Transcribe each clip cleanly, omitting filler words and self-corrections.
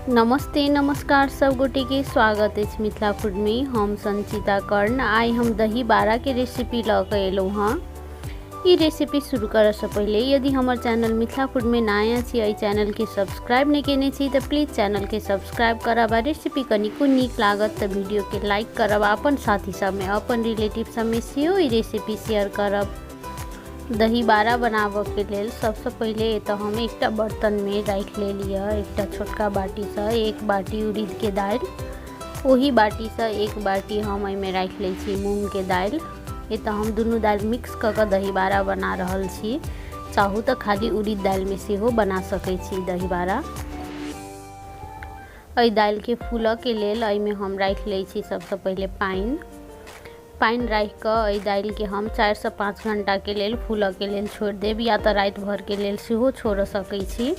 नमस्ते नमस्कार सब गोटे के स्वागत है मिथिला फूड में। हम संचिता कर्ण आई हम दही बाड़ा के रेसिपी लग एलूँ हाँ। ये रेसिपी शुरू करे से पहले यदि हमार चैनल मिथिला फूड में नया छी चैनल के सब्सक्राइब नहीं केने छी तो प्लीज़ चैनल के सब्सक्राइब करब आ रेसिपी कनिको नीक लागत तो वीडियो के लाइक करब, अपन साथी सब में अपन रिलेटिव सब में सेहो ये रेसिपी शेयर करब। दही बाड़ा बनावे के लेल सबसे पहले तो हम एक बर्तन में रख ले लिया एक छोटका बाटी से 1 बाटी उड़ीद के दाल, वही बाटी से 1 बाटी हम में रख ले छी मूंग के दाल। ये तो हम दोनों दाल मिक्स कर दही बाड़ा बना रहल छी। चाहू तो खाली उड़ीद दाल में सेहो बना सकै छी दही बाड़ा। एहि दाल के फूल के लेल में हम रख ले छी सबसे पहले पानी रख कर दाल के हम 4 से 5 घंटा के लेल फूल के लेल छोड़ देब, या तो रात भर के लेल सेहो छोड़ सकै छी।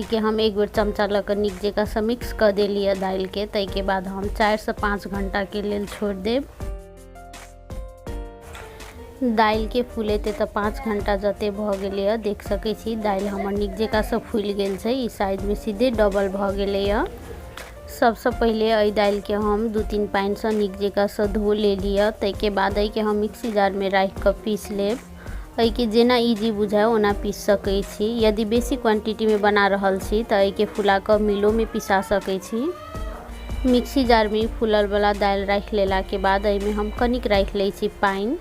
के हम एक बेर चमचा लकर नीक जगह से मिक्स कर देलिए दाल के, तै के बाद हम 4 से 5 घंटा के लेल छोड़ देब। दाल के फूलेते तो 5 घंटा जते भ गेलै, देख सकै छी दाल हमर नीक जगह से फूल गेल छै। ई साइड में सीधे डबल भ गेलै। सबसे पहले एहि दाल के हम 2-3 पानी से नीक जगह से धो ले लिया, तै के बाद के हम मिक्सी जार में रख कर पीस लेब। के जेना इजी बुझाए ओना पीस सकै छी। यदि बेसी क्वांटिटी में बना रहल छी तो के फुला कर मिलो में पिसा सकै छी। मिक्सी जार में फूलल वाला दाल रख लेला के बाद में हम कनिक रख ले छी पानी।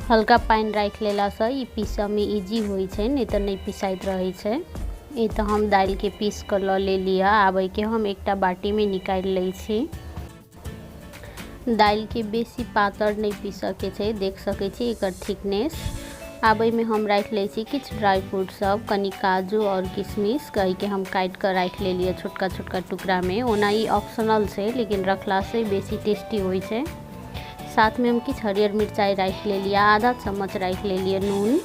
हल्का पानी रख लेला से ई पीसा में इजी होई छै, नहीं तो नहीं पिसाइत रहे छै। ये तो हम दाल के पीस कर ले लिया। आब के हम एक बाटी में निकाल ले छी। दाल के बेसी पातर नहीं पीस के छै, देख सकै छी एकर थिकनेस। आब में हम रख ले छी किछ ड्राई फ्रूट सब, कनी काजू और किशमिश के हम काट कर रख ले लिया छोटका छोटका टुकड़ा में। ओना ई ऑप्शनल छै लेकिन रखला से बेसी टेस्टी होई छै। साथ में हम किछ हरियर मिर्चाई रख ले लिया, आधा चम्मच रख ले लिया नून।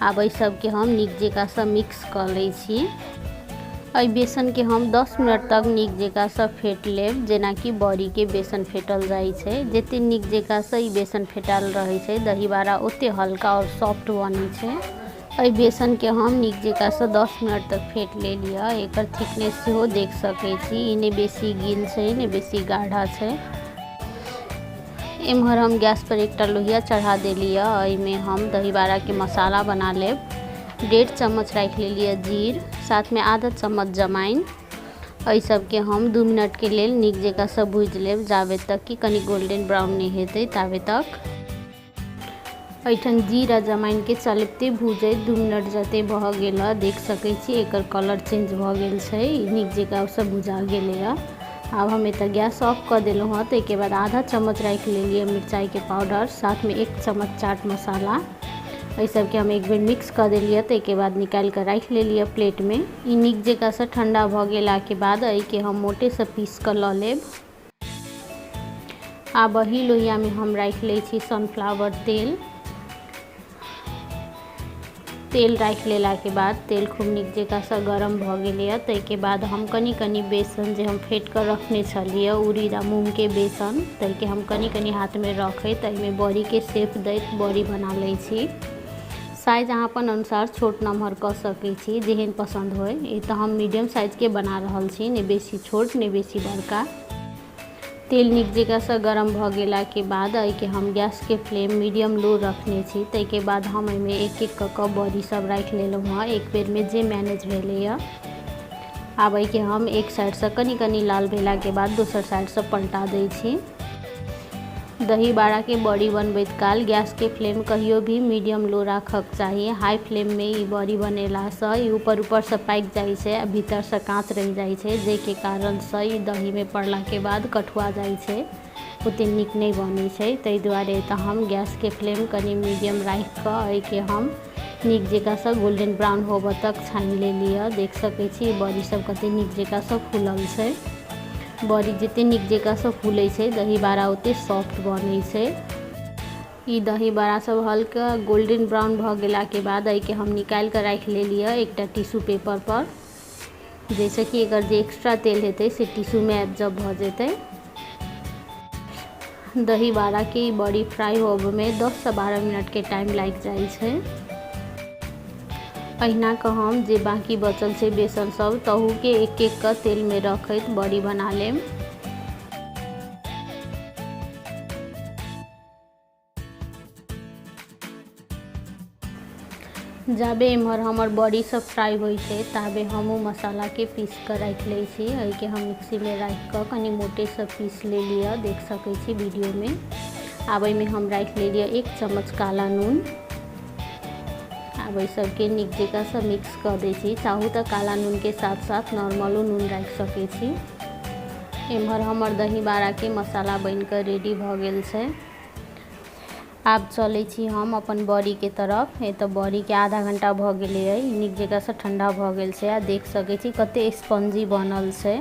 आब सब के हम नीक जगह से मिक्स कर ले छी। बेसन के हम 10 मिनट तक नीक जगह से फेट लेब, जेना कि बड़ी के बेसन फेटल जाए छै। जते नीक जगह से बेसन फेटाल रहे छै दही बाड़ा ओते हल्का और सॉफ्ट बने छै। बेसन के हम नीक जगह से 10 मिनट तक फेट ले लिया। एकर थिकनेस सेहो देख सकै छी, ई ने बेसी गील छै ने बेसी गाढ़ा छै। एम्हर हम गैस पर एक लोहिया चढ़ा देलिए। में हम दही बाड़ा के मसाला बना लेब। 1.5 चम्मच रख ले लिया जीर, साथ में आधा चम्मच जमाइन। सब के हम 2 मिनट के लेल नीक जगह से भूज लेब, जाबे तक कि कनी गोल्डन ब्राउन नहीं हेतै ताबे तक। एठन जीरा जमाइन के चलते भूजे 2 मिनट जते भ गेल, देख सकै छी एकर कलर चेंज भ गेल छै, नीक जगह से भुजा गेलै। अब हम एत गैस ऑफ कर दिलूँ हाँ। तो के बाद आधा चम्मच रख ले लिए मिरचाई के पाउडर, साथ में 1 चम्मच चाट मसाला। सब के हम एक बेर मिक्स कर दिलिए। तो के बाद निकाल कर रख ले लिए प्लेट में। ई नीक जगह से ठंडा भ गेला के बाद के हम मोटे से पीस कर ल लेब। आब वही लोहिया में हम रख ले छी सनफ्लावर तेल रख लेला के बाद तेल खूब नीक जगह से गरम भ गेलै। तो के बाद हम कनी कनी बेसन जे हम फेट कर रखने छलिए उड़ीद आ मूंग के बेसन, तो के हम कनी कनी हाथ में रखैत में बड़ी के शेप दैत बड़ी बना ले छी। साइज अहाँ अपन अनुसार छोट नमहर कर सकै छी, जेहन पसंद होय। ये तो हम मीडियम साइज के बना रहल छी, ने बेसी छोट ने बेसी बड़का। तेल नीक जगह से गरम भ गेला के बाद के हम गैस के फ्लेम मीडियम लो रखने छी। तै के बाद हम में एक एक कऽ बड़ी सब रख लेलहुँ हाँ, एक बेर में जे मैनेज भेलै। आब के हम एक साइड से कनी कनी लाल भेला के बाद दोसर साइड से पलटा दै छी। दही बाड़ा के बड़ी बनबैत काल गैस के फ्लेम कहियो भी मीडियम लो राखक चाहिए। हाई फ्लेम में ई बड़ी बनेला से ई ऊपर से पाक जाए छै आ भीतर से कांच रह जाए छै, जे के कारण से ई दही में पड़ला के बाद कठुआ जाए छै, ओते नीक नहीं बनै छै। तै दुआरे तो हम गैस के फ्लेम कनी मीडियम रख के हम नीक जगह से गोल्डन ब्राउन होबे तक छानि ले लिया। देख सकै छी बड़ी सब कते नीक जगह से फूलल छै। बड़ी जते नीक जगह से फूलै छै दही बाड़ा ओते सॉफ्ट बनै छै। ई दही बाड़ा सब हल्का गोल्डन ब्राउन भ गेला के बाद के हम निकाल कर रख ले लिया एक टिश्यू पेपर पर, जैसे कि एकर जे एक्स्ट्रा तेल हेतै से टिश्यू में एब्जॉर्ब भ जेतै। दही बाड़ा के बड़ी फ्राई होबे में 10 से 12 मिनट के टाइम लग जाए छै। अहिना क हम जे बाकी बचल छै बेसन सब तहू के एक एक क तेल में रखैत बड़ी बना लेम। जाबे इम्हर हमर बड़ी सब फ्राई होइ छै ताबे हमहू मसाला के पीस कर रख लै छी। एहि के हम मिक्सी में रख कर कनी मोटे से पीस ले लिया, देख सकै छी वीडियो में। आब में हम रख ले लिया 1 चम्मच काला नून। आब सबके नीक जकाँ से मिक्स कर दै छी। चाहू तो काला नून के साथ साथ नॉर्मलो नून रख सकै छी। इम्हर हमर दही बाड़ा के मसाला बन कर रेडी भ गेल छै। आब चले छी हम अपन बड़ी के तरफ। ये तो बड़ी के आधा घंटा भ गेले है, नीक जगह से ठंडा भ गेल छै। आ देख सकै छी कते स्पंजी बनल छै।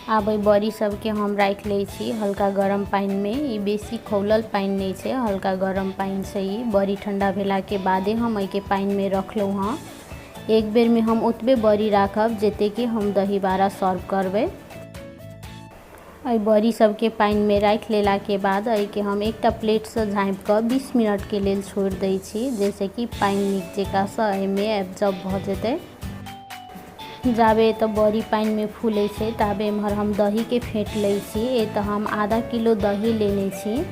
आब बड़ी सब के हम रख ले छी हल्का गरम पानी में। ई बेसी खौलल पानी नहीं छै, हल्का गरम पानी से ही बड़ी ठंडा भेला के बादे हम एके पानी में रखलौ हाँ। एक बेर में हम ओतबे बड़ी राखब जते कि हम दही बाड़ा सर्व करबे। बड़ी सब के पानी में रख लेला के बाद के हम एकटा प्लेट से झाँप कर 20 मिनट के लेल छोड़ दै छी, जैसे कि पानी नीक जकाँ से में एब्जॉर्ब भ जेतै। जाबे तो बड़ी पानी में फूले छै ताबे इम्हर हम दही के फेंट लै छी। ए तो हम आधा किलो दही लेने छी।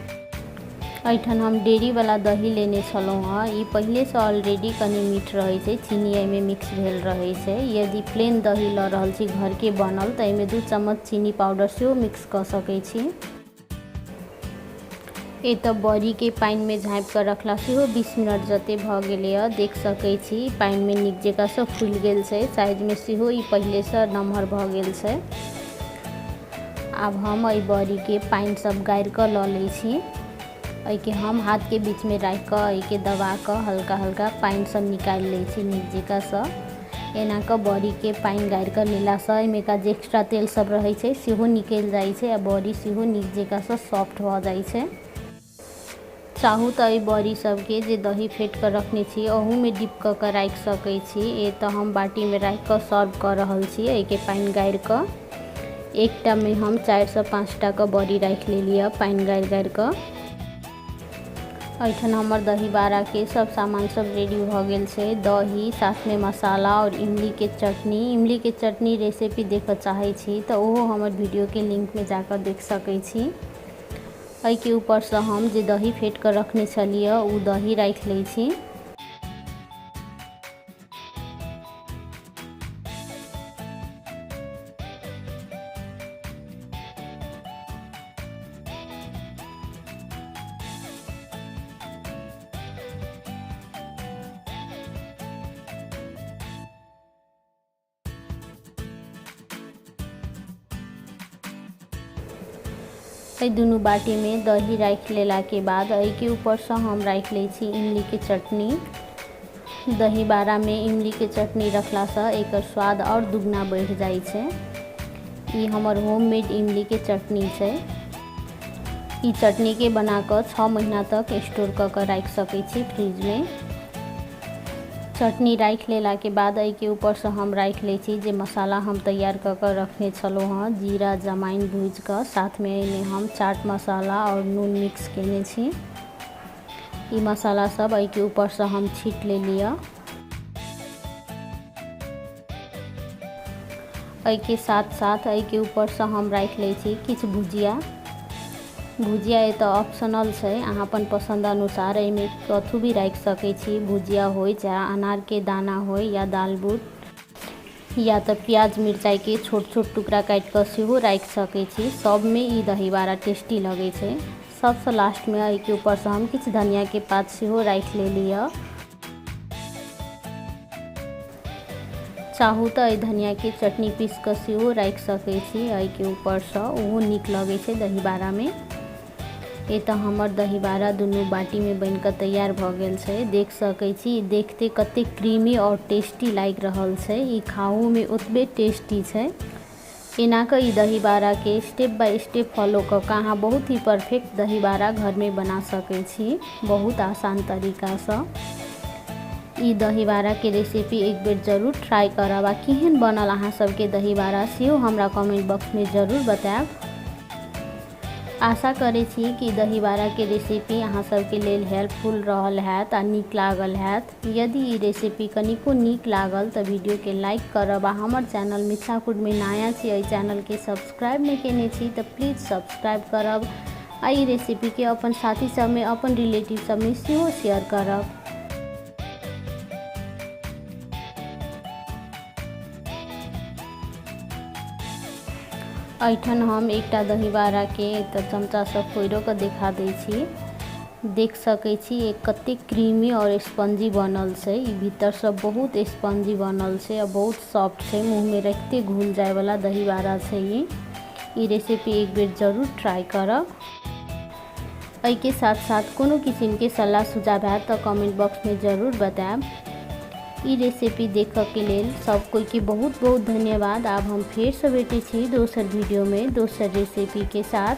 एठन हम डेयरी वाला दही लेने छलहुँ हाँ। ई पहले से ऑलरेडी कनी मीठ रहे छै, चीनी एमे मिक्स भेल रहे छै। यदि प्लेन दही ल रहल छी घर के बनल तो एमे 2 चम्मच चीनी पाउडर से मिक्स कर सकै छी। ए तो बड़ी के पानी में झाँप कर रखला से 20 मिनट जते भ गेले है, देख सकै छी पानी में नीक जकाँ से फूल गेल छै। साइज में सेहो ई पहले से नमहर भ गेल छै। आब हम बड़ी के पानी सब गारि कर ल लै छी। के हम हाथ के बीच में रख कर के दबा कर हल्का हल्का पानी सब निकाल ले छी नीक जकाँ से। एना क बड़ी के पानी गारि कर लेला से एमे का जे एक्स्ट्रा तेल सब रहे छै सेहो निकल जाय छै आ बड़ी सेहो नीक जकाँ से सॉफ्ट भ जाय छै। चाहू तो बड़ी सब के जे दही फेंट कर रखने छी ओहू में डिप क के रख सकै छी। ए तो हम बाटी में रख कर सर्व कर रहल छी। एके पानी गारि कर एकटा में हम 4 से 5 टा क बड़ी रख ले लिया पानी गारि गारि कर। एठन हमर दही बाड़ा के सब सामान सब रेडी भ गेल छै। दही साथ में मसाला और इमली के चटनी। इमली के चटनी रेसिपी देख चाहे छी तो ओहो हमर वीडियो के लिंक में जाकर देख सकै छी। एहि के ऊपर से हम जे दही फेंट कर रखने छलिए उ दही रख ले छी। दुनू बाटी में दही रख लेला के बाद एहि के ऊपर से हम रख ले छी इमली के चटनी। दही बाड़ा में इमली के चटनी रखला से एकर स्वाद और दुगना बढ़ जाय छै। ई हमर होममेड इमली के चटनी छै। ई चटनी के बना कर 6 महीना तक स्टोर कर कर रख सकै छी फ्रिज में। चटनी रख लेला के बाद एहि के ऊपर से हम रख ले छी जे मसाला हम तैयार कर कर रखने छलहुँ हाँ। जीरा जमाइन भूज कर साथ में एहिमे हम चाट मसाला और नून मिक्स केने छी। ई मसाला सब एहि के ऊपर से हम छीट ले लिया। एहि के साथ साथ एहि के ऊपर से हम रख ले छी किछ भुजिया। भुजिया ये तो ऑप्शनल छै, अहाँ अपन पसंद अनुसार एहिमे कथू भी रख सकै छी। भुजिया हो चाहे अनार के दाना हो या दाल बूट या तो प्याज मिरचाई के छोट छोट टुकड़ा काट कर सेहो रख सकै छी। सब में ई दही बाड़ा टेस्टी लगे छै। सबसे लास्ट में एहि के ऊपर से हम किछ धनिया के पात सेहो रख ले लिया। चाहू तो धनिया के चटनी पीस कर सेहो रख सकै छी एहि के ऊपर से, ओहो नीक लगे छै दही बाड़ा में। ये तो हमर दही बाड़ा दुनू बाटी में बन कर तैयार भ गेल छै। देख सकै छी देखते कते क्रीमी और टेस्टी लाग रहल छै। ई खाहू में ओतबे टेस्टी छै। एना क ई दही बाड़ा के स्टेप बाय स्टेप फॉलो क के अहाँ बहुत ही परफेक्ट दही बाड़ा घर में बना सकै छी, बहुत आसान तरीका से। ई दही बाड़ा के रेसिपी एक बेर जरूर ट्राई करब। आ केहन बनल अहाँ सबके दही बाड़ा सेहो हमरा कमेंट बॉक्स में जरूर बताएब। आशा करे छी कि दही बाड़ा के रेसिपी अहाँ सबके लेल हेल्पफुल रहल हैत आ नीक लागल हैत। यदि ई रेसिपी कनिको नीक लागल तऽ वीडियो के लाइक करब आ हमर चैनल मिथिला फूड में नया छी, एहि चैनल के सब्सक्राइब नहीं केने छी तऽ प्लीज सब्सक्राइब करब आ ई रेसिपी के अपन साथी सब में, अपन रिलेटिव सब में सेहो शेयर करब। एठन हम एकटा दही बाड़ा के चमचा से फोड़ के देखा दै छी। देख सकै छी एक कते क्रीमी और स्पंजी बनल छै। ई भीतर से बहुत स्पंजी बनल छै और बहुत सॉफ्ट छै, मुंह में रखते घुल जाए वाला दही बाड़ा छै। ई रेसिपी एक बेर जरूर ट्राई करब। एहि के साथ साथ कोनो किस्म के सलाह सुझाव है तो कमेंट बॉक्स में जरूर बताएब। ई रेसिपी देखऽ के लेल सब कोई के बहुत बहुत धन्यवाद। अब हम फिर से भेटै छी दोसर वीडियो में दोसर रेसिपी के साथ।